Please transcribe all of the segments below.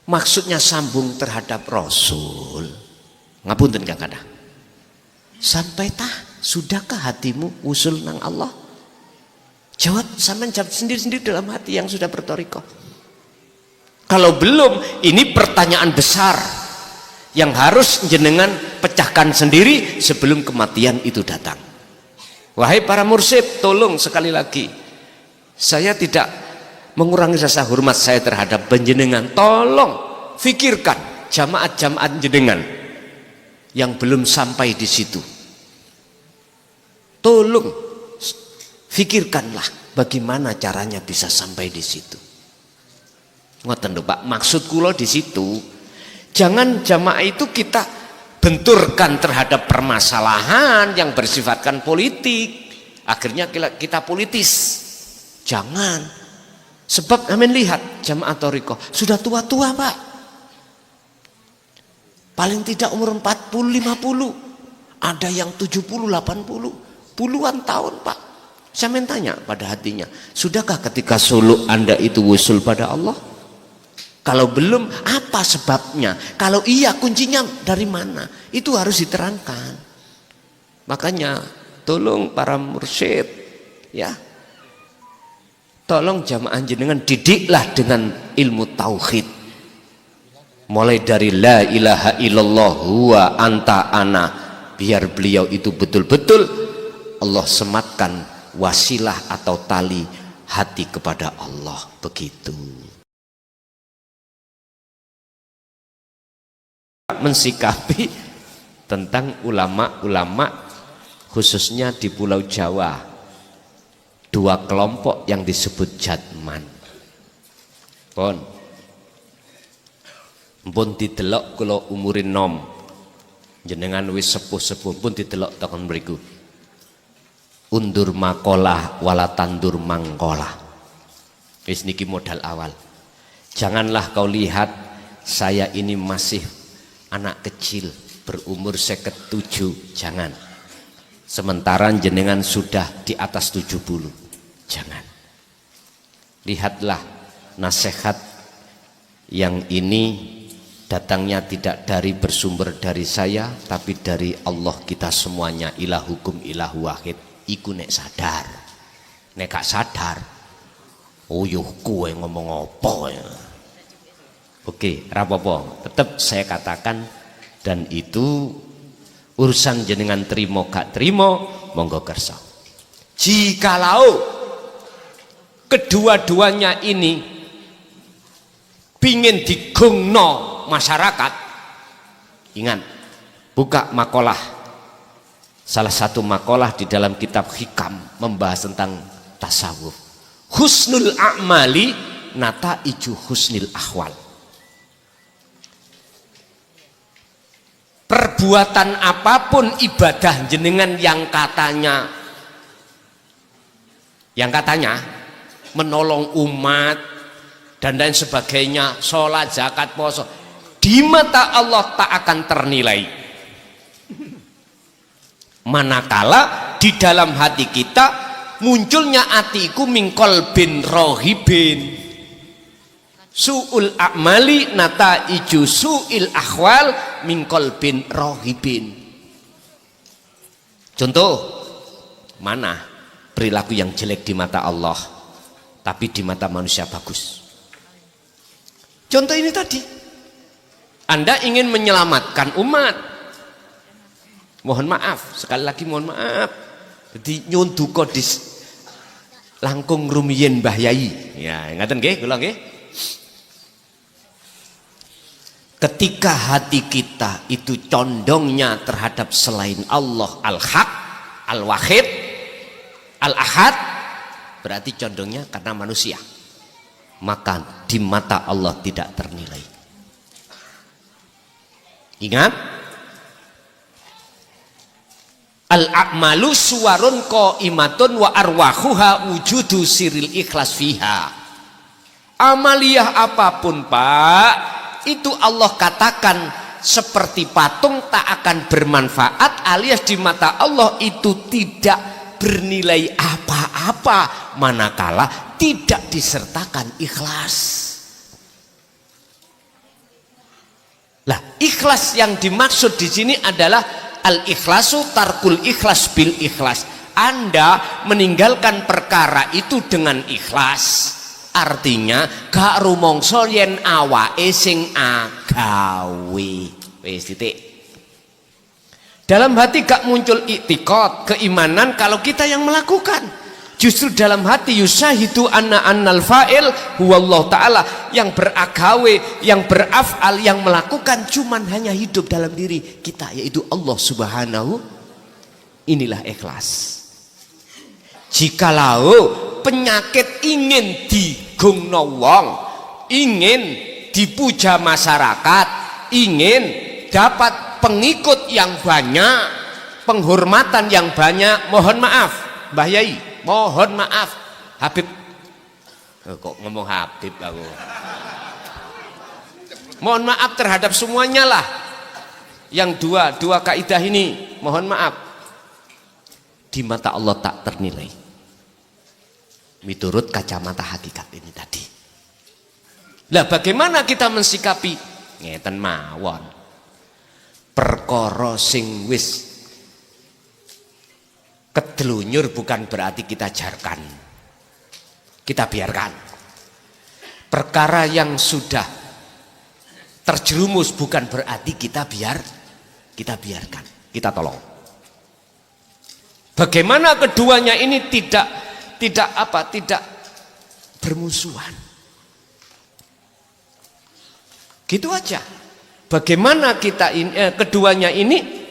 Maksudnya sambung terhadap Rasul. Ngapunten Kang Kada. Sampai sudahkah hatimu usul nang Allah? Jawab, sampean jawab sendiri-sendiri dalam hati yang sudah bertoriko. Kalau belum, ini pertanyaan besar yang harus jenengan pecahkan sendiri sebelum kematian itu datang. Wahai para mursyid, tolong sekali lagi, saya tidak mengurangi rasa hormat saya terhadap penjenengan. Tolong fikirkan jamaat-jamaat jenengan yang belum sampai di situ. Tolong fikirkanlah bagaimana caranya bisa sampai di situ. Ngoten lho Pak, maksud kula di situ, jangan jamaah itu kita benturkan terhadap permasalahan yang bersifatkan politik, akhirnya kita politis. Jangan. Sebab amin, lihat jamaah thariqah sudah tua-tua Pak, paling tidak umur 40, 50, ada yang 70, 80, puluhan tahun Pak. Saya tanya pada hatinya, sudahkah ketika suluk Anda itu wusul pada Allah? Kalau belum, apa sebabnya? Kalau iya, kuncinya dari mana? Itu harus diterangkan. Makanya tolong para mursyid, ya, tolong jamaah jenengan didiklah dengan ilmu tauhid. Mulai dari la ilaha illallah huwa anta ana, biar beliau itu betul-betul Allah sematkan wasilah atau tali hati kepada Allah, begitu. Mensikapi tentang ulama-ulama khususnya di Pulau Jawa, dua kelompok yang disebut jadman. Pun didelok kula umurin nom, jenengan wis sepuh-sepuh pun didelok takon mriku. Undur makolah wala tandur mangkolah. Wis niki modal awal. Janganlah kau lihat saya ini masih anak kecil berumur 57, jangan. Sementara jenengan sudah di atas 70, jangan. Lihatlah nasihat yang ini datangnya tidak dari bersumber dari saya, tapi dari Allah kita semuanya. Ilahukum ilahu wahid. Iku nek sadar, nek gak sadar, oh yuh kowe ngomong apa ya. Oke, rapopo, tetap saya katakan, dan itu urusan jenengan terima gak terima, monggo kersa. Jikalau kedua-duanya ini pingin digungno masyarakat, ingat, buka makalah, salah satu makalah di dalam kitab Hikam membahas tentang tasawuf. Husnul a'mali nataiju husnil ahwal. Perbuatan apapun ibadah jenengan yang katanya menolong umat dan lain sebagainya, sholat, zakat, puasa, di mata Allah tak akan ternilai. Manakala di dalam hati kita munculnya atiku mingkol bin rohibin, su'ul a'mali nata iju su'il akhwal mingkol bin rohibin. Contoh, mana perilaku yang jelek di mata Allah tapi di mata manusia bagus? Contoh ini tadi, Anda ingin menyelamatkan umat, mohon maaf, sekali lagi mohon maaf, jadi nyun duka di langkung rumiyin Mbah Yai, ya ngaten nggih kula nggih. Ketika hati kita itu condongnya terhadap selain Allah, Al-Haq, Al-Wahid, Al-Ahad, berarti condongnya karena manusia, maka di mata Allah tidak ternilai. Ingat, al-a'malu suwarun qaimatun wa arwahuha wujudu siril ikhlas fiha. Amaliyah apapun Pak, itu Allah katakan seperti patung tak akan bermanfaat, alias di mata Allah itu tidak bernilai apa-apa manakala tidak disertakan ikhlas. Lah, ikhlas yang dimaksud di sini adalah al-ikhlasu tarkul ikhlas bil ikhlas. Anda meninggalkan perkara itu dengan ikhlas. Artinya gak rumangsa yen awake sing agawe. Wis titik. Dalam hati gak muncul iktikad, keimanan kalau kita yang melakukan. Justru dalam hati yusahidu anna annal fa'il huwallahu ta'ala, yang beragawe, yang beraf'al, yang melakukan cuman hanya hidup dalam diri kita, yaitu Allah Subhanahu. Inilah ikhlas. Jikalau penyakit ingin digungno wong, ingin dipuja masyarakat, ingin dapat pengikut yang banyak, penghormatan yang banyak, mohon maaf Mbah Yai, mohon maaf Habib, kok ngomong Habib aku, mohon maaf terhadap semuanya lah, yang dua kaidah ini mohon maaf di mata Allah tak ternilai miturut kacamata hakikat ini tadi. Lah bagaimana kita mensikapi ngeten mawon, perkara sing wis kedelunyur bukan berarti kita jarkan, kita biarkan. Perkara yang sudah terjerumus bukan berarti kita biarkan, kita tolong. Bagaimana keduanya ini tidak bermusuhan, gitu aja. Bagaimana kita keduanya ini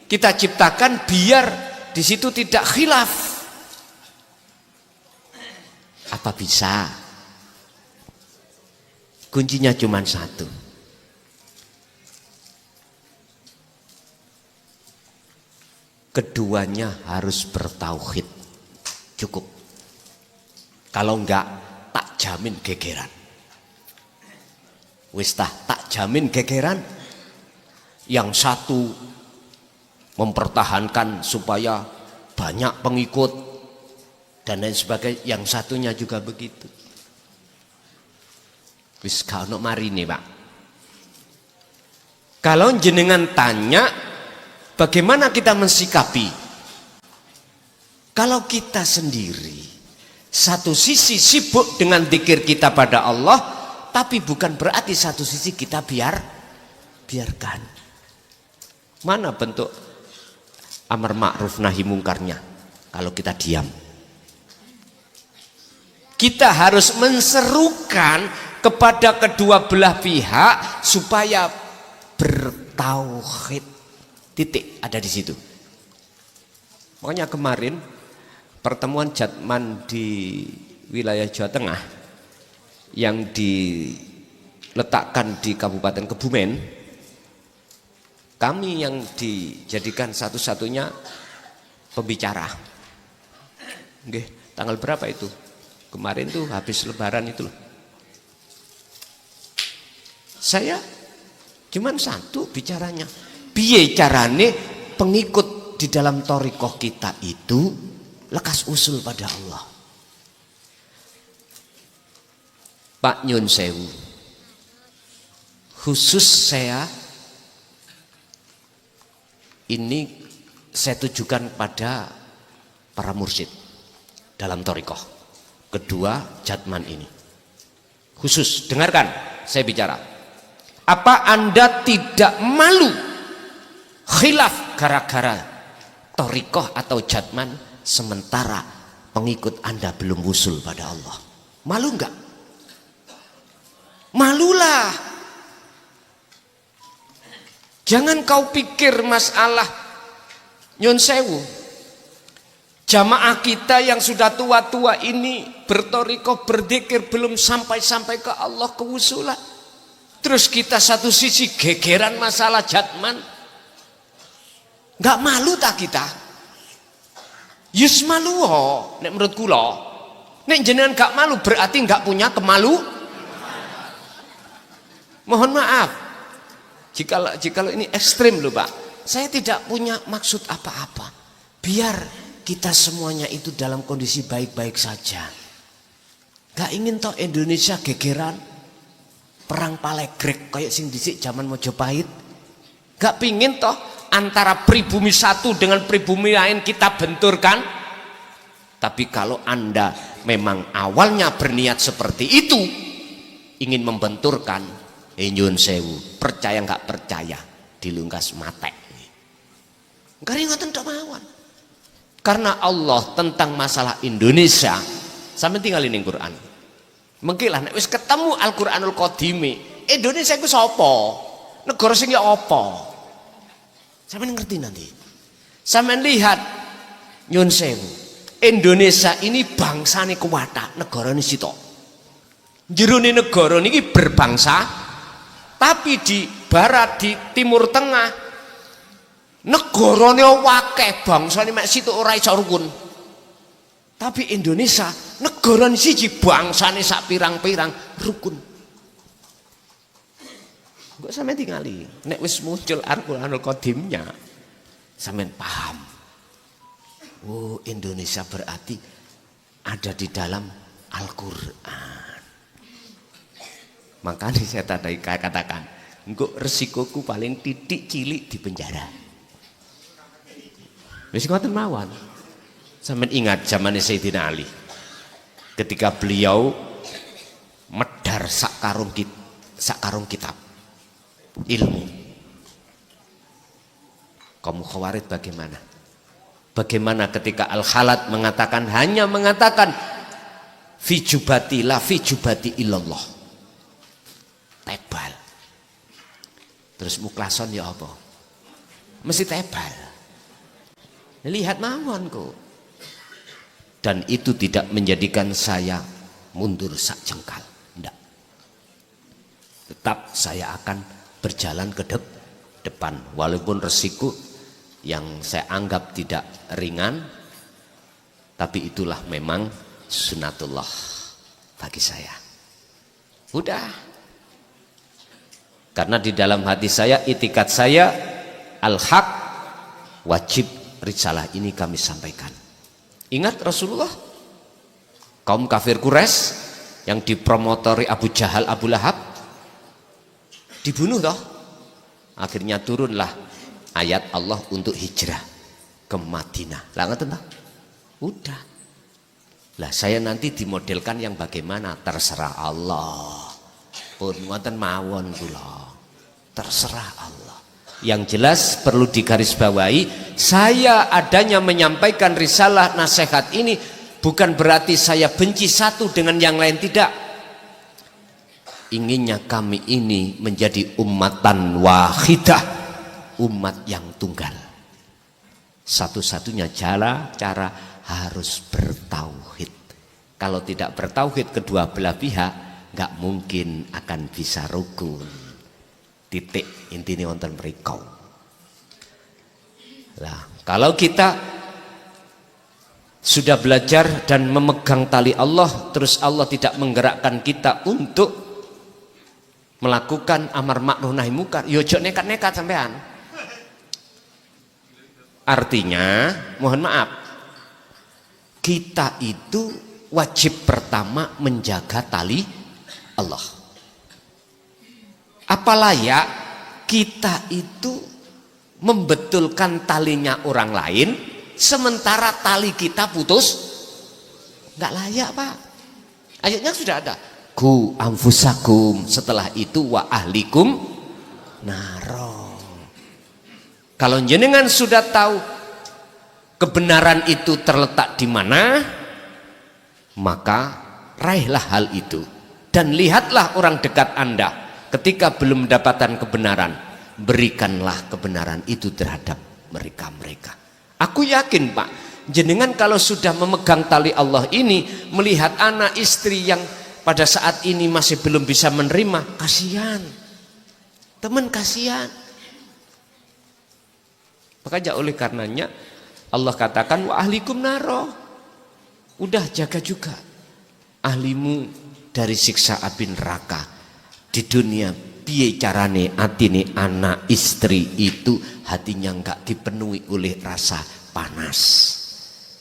kita ciptakan biar di situ tidak khilaf. Apa bisa? Kuncinya cuma satu. Keduanya harus bertauhid, cukup. Kalau enggak, tak jamin gegeran. Wis tak jamin gegeran. Yang satu mempertahankan supaya banyak pengikut dan lain sebagainya, yang satunya juga begitu. Wis gak ono marine, Pak. Kalau jenengan tanya bagaimana kita mensikapi, kalau kita sendiri satu sisi sibuk dengan zikir kita pada Allah, tapi bukan berarti satu sisi kita biarkan. Mana bentuk amar ma'ruf nahi mungkarnya kalau kita diam? Kita harus menserukan kepada kedua belah pihak supaya bertauhid. Titik ada di situ. Makanya kemarin pertemuan Jatman di wilayah Jawa Tengah yang diletakkan di Kabupaten Kebumen, kami yang dijadikan satu-satunya pembicara. Nggih, tanggal berapa itu? Kemarin tuh habis lebaran itu loh. Saya cuman satu bicaranya. Piye carane pengikut di dalam thariqah kita itu lekas usul pada Allah. Pak Nyun Sewu, khusus saya ini saya tujukan pada para mursyid dalam thariqah kedua Jatman ini. Khusus, dengarkan saya bicara. Apa Anda tidak malu khilaf gara-gara thariqah atau Jatman sementara pengikut Anda belum usul pada Allah? Malu enggak? Malulah. Jangan kau pikir masalah nyun sewu, jamaah kita yang sudah tua-tua ini berthariqah berzikir belum sampai ke Allah kewusulan. Terus kita satu sisi gegeran masalah Jatman. Enggak malu tak kita? Yus malu ho, nek menurut kula. Nek jenengan gak malu berarti gak punya kemalu. Mohon maaf, jikalau ini ekstrim loh Pak. Saya tidak punya maksud apa-apa. Biar kita semuanya itu dalam kondisi baik-baik saja. Gak ingin toh Indonesia gegeran. perang palegrek kayak sing dhisik zaman Mojopahit. Gak pingin toh antara pribumi satu dengan pribumi lain kita benturkan. Tapi kalau Anda memang awalnya berniat seperti itu, ingin membenturkan, nyun sewu, percaya nggak percaya, dilungkas matek. Karena ngoten tok mawon. Karena Allah tentang masalah Indonesia, sampe tinggal ning Quran. Mengkilah nek wis ketemu Al-Qur'anul Qadimi, Indonesia iku sapa? Negara sing ya apa? Sampeyan ngerti nanti. Sampeyan lihat nyun sewu. Indonesia ini bangsane kuwata, negarane sitok. Jerone negara niki berbangsa, tapi di barat, di timur tengah negarane akeh, bangsane mek sitok ora iso rukun. Tapi Indonesia negarane siji, bangsane sak pirang-pirang rukun. Kok sampeyan tingali nek wis muncul Al-Qur'anul Qadimnya sampeyan paham. Oh, Indonesia berarti ada di dalam Al-Qur'an. Makanya saya tadi katakan, engko resikoku paling titik cilik di penjara. Wis ngoten mawon. Sampeyan ingat zamane Sayyidina Ali. Ketika beliau medhar sak karung kitab ilmu. Kaum Khawarij bagaimana? Bagaimana ketika Al-Khalat hanya mengatakan fi jubati la fi jubati illallah. Tebal. Terus Muklason ya apa? Mesti tebal. Lihat mawon kok. Dan itu tidak menjadikan saya mundur sak jengkal. Tidak. Tetap saya akan berjalan ke depan. Walaupun resiko yang saya anggap tidak ringan, tapi itulah memang sunatullah bagi saya. Udah. Karena di dalam hati saya, itikat saya, al-haq, wajib risalah ini kami sampaikan. Ingat Rasulullah, kaum kafir Quraisy yang dipromotori Abu Jahal, Abu Lahab, dibunuh toh. Akhirnya turunlah ayat Allah untuk hijrah ke Madinah. Lah ngoten toh? Udah. Lah saya nanti dimodelkan yang bagaimana, terserah Allah. Pun ngoten mawon kula. Terserah Allah. Yang jelas perlu digarisbawahi, saya adanya menyampaikan risalah nasihat ini bukan berarti saya benci satu dengan yang lain, tidak. Inginnya kami ini menjadi ummatan wahidah, umat yang tunggal. Satu-satunya cara harus bertauhid. Kalau tidak bertauhid kedua belah pihak nggak mungkin akan bisa rukun. Titik intinya wonten mriku. Lah, kalau kita sudah belajar dan memegang tali Allah, terus Allah tidak menggerakkan kita untuk melakukan amar ma'ruf nahi munkar, yo ojo nekat-nekat sampean. Artinya, mohon maaf, kita itu wajib pertama menjaga tali Allah. Apalaya kita itu membetulkan talinya orang lain, sementara tali kita putus, nggak layak Pak. Ayatnya sudah ada. Ku anfusakum, setelah itu wa ahlikum naro. Kalau jenengan sudah tahu kebenaran itu terletak di mana, maka raihlah hal itu dan lihatlah orang dekat Anda. Ketika belum mendapatkan kebenaran, berikanlah kebenaran itu terhadap mereka-mereka. Aku yakin Pak, jenengan kalau sudah memegang tali Allah ini, melihat anak istri yang pada saat ini masih belum bisa menerima, kasihan. Teman kasihan. Makanya oleh karenanya Allah katakan wa ahlikum naro. Udah jaga juga ahlimu dari siksa api neraka. Di dunia piye carane atine anak istri itu hatinya enggak dipenuhi oleh rasa panas.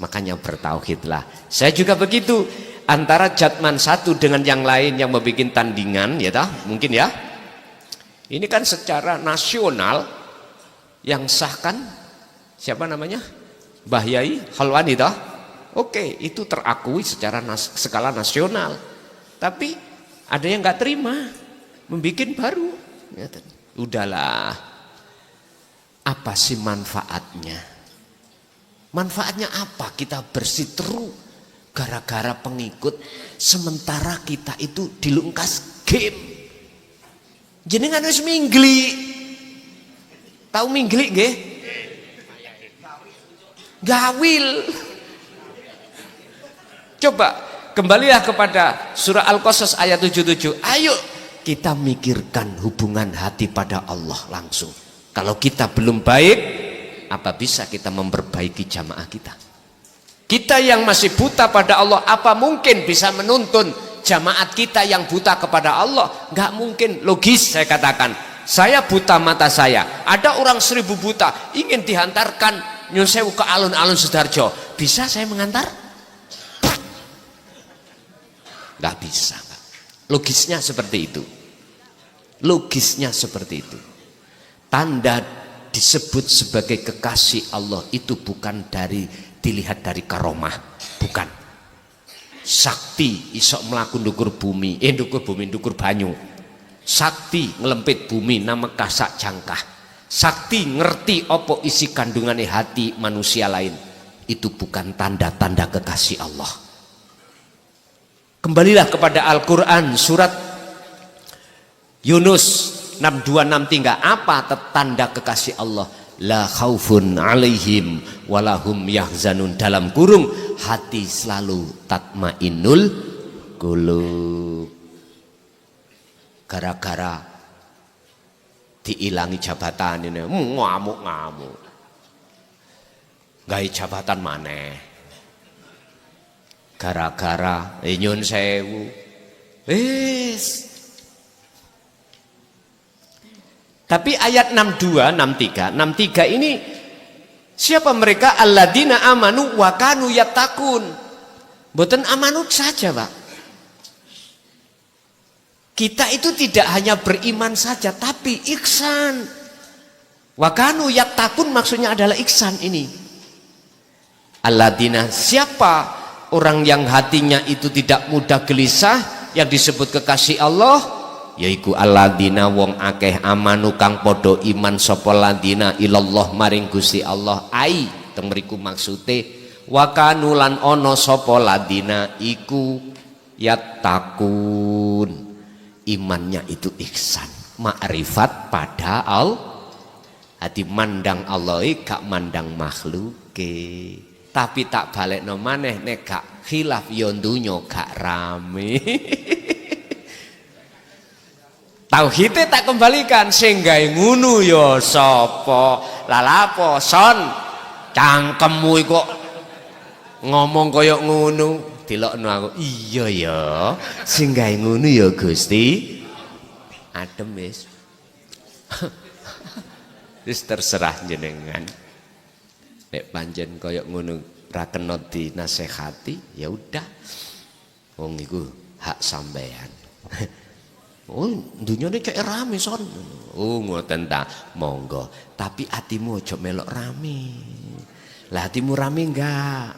Makanya bertauhidlah. Saya juga begitu. antara jatman satu dengan yang lain yang membuat tandingan, ya toh, mungkin ya. Ini kan secara nasional yang sahkan siapa namanya? Mbah Yai Khalwani toh. Oke, itu terakui secara skala nasional. Tapi ada yang nggak terima, membuat baru. Ya, udahlah. Apa sih manfaatnya? Manfaatnya apa kita bersiteru gara-gara pengikut sementara kita itu dilungkas game? Jenengan wis minggli. Tahu minggli nggih? Gawil. Coba kembalilah kepada surah Al-Qasas ayat 77. Ayo kita mikirkan hubungan hati pada Allah langsung. Kalau kita belum baik, apa bisa kita memperbaiki jamaah kita? Kita yang masih buta pada Allah, apa mungkin bisa menuntun jamaat kita yang buta kepada Allah? Nggak mungkin. Logis saya katakan, saya buta mata saya, ada orang 1000 buta ingin dihantarkan nyun sewu ke alun-alun Sidoarjo, bisa saya mengantar? Nggak bisa. Logisnya seperti itu. Logisnya seperti itu. Tanda disebut sebagai kekasih Allah itu bukan dilihat dari karomah, bukan. Sakti isok melaku ndukur bumi, ndukur banyu. Sakti ngelempit bumi nama kasak jangkah. Sakti ngerti opo isi kandungannya hati manusia lain. Itu bukan tanda-tanda kekasih Allah. Kembalilah kepada Al-Quran surat Yunus 6263. Apa tanda kekasih Allah? La khaufun alaihim walahum yahzanun, dalam kurung hati selalu tatmainnul qulub. Gara-gara diilangi jabatan ini ngamuk-ngamuk, gawe jabatan maneh gara-gara nyun sewu wis. Tapi ayat 62, 63 ini siapa mereka? Alladzina amanu wa kanu yattaqun. Mboten amanu saja, Pak. Kita itu tidak hanya beriman saja, tapi ihsan. Wa kanu yattaqun maksudnya adalah ihsan ini. Alladzina, siapa orang yang hatinya itu tidak mudah gelisah, yang disebut kekasih Allah? Yaiku alladzina wong akeh amanu kang podo iman sapa ladina ilallah maring Gusti Allah. Ai teng mriku maksude wa kanu lan ana sapa ladina iku yattaqun, imannya itu ihsan, makrifat pada Allah. Hati mandang Allah gak mandang makhluke. Tapi tak balekno maneh nek gak khilaf ya donya gak rame. Tauhidnya tak kembalikan, sing gawe ngunu ya sapa? Lalapo son cangkemmu kok ngomong koyok ngunu. Dilokno aku, iya ya sing gawe ngunu ya Gusti. Adem wis. Wis terserah jenengan. Nek panjen koyok ngunu ra kena dinasehati, ya udah. Wong iku hak sampean. Oh, dunia ini kayak rame son. Oh, ngoten ta, monggo. Tapi hatimu aja melok rame. Lah hatimu rame enggak?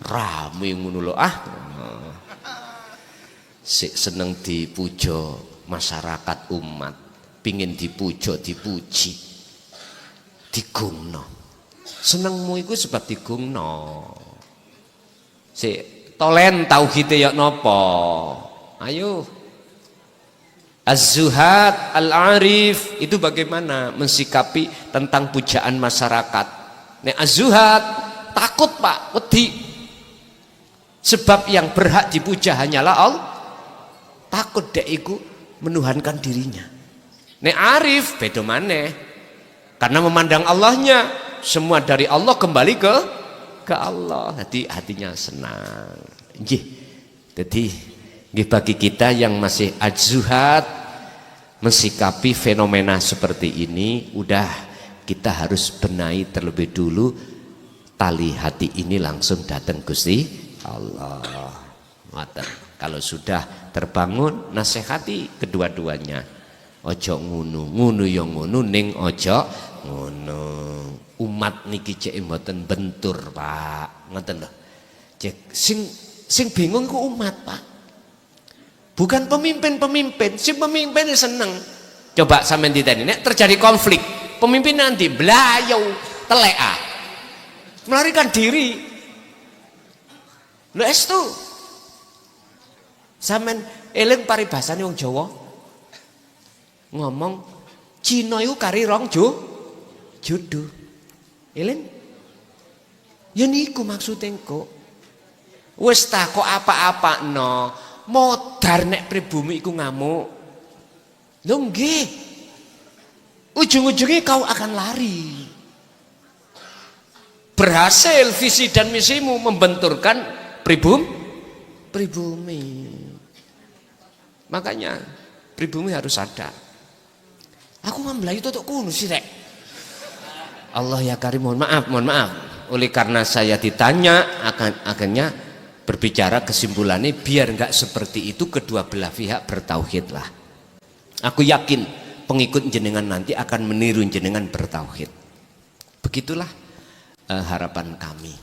Rame ngono lho ah. Sik seneng dipuja masyarakat umat, pingin dipuja, dipuji, digungno. Senengmu iku sebab digungno. Sik tolen tauhide ya napa? Ayo. Az-Zuhad, Al-Arif itu bagaimana mensikapi tentang pujaan masyarakat. Nek Az-Zuhad takut Pak, wedi. Sebab yang berhak dipuja hanyalah Allah. Takut dek iku menuhankan dirinya. Nek Arif beda maneh. Karena memandang Allahnya, semua dari Allah kembali ke Allah. Jadi hatinya senang. Nggih. Jadi bagi kita yang masih az-zuhad mensikapi fenomena seperti ini, udah kita harus benahi terlebih dulu tali hati ini langsung datang Gusti Allah. Kalau sudah terbangun nasihati kedua-duanya. Ojo ngunu yo ngunu ning ojo ngono. Umat niki cek mboten bentur, Pak. Ngoten lho. Cek sing bingung ku umat, Pak. Bukan pemimpin. Si pemimpin seneng. Coba sampean diteni nek terjadi konflik, pemimpin nanti blayau telek melarikan diri. Lho estu. Sampean eling paribasane wong Jawa. Ngomong Cina iku kari rong jodoh. Eling? Ya niku maksude engko. Wis ta kok apa-apano. Modar nek pribumi iku ngamuk. Lho nggih. Ujung-ujungnya kau akan lari. Berhasil visi dan misimu membenturkan pribumi. Makanya pribumi harus sadar. Aku ngambil itu untuk kuno sih rek. Allah ya Karim, mohon maaf. Oleh karena saya ditanya akhirnya berbicara kesimpulannya biar nggak seperti itu kedua belah pihak bertauhid lah. Aku yakin pengikut jenengan nanti akan meniru jenengan bertauhid. Begitulah harapan kami.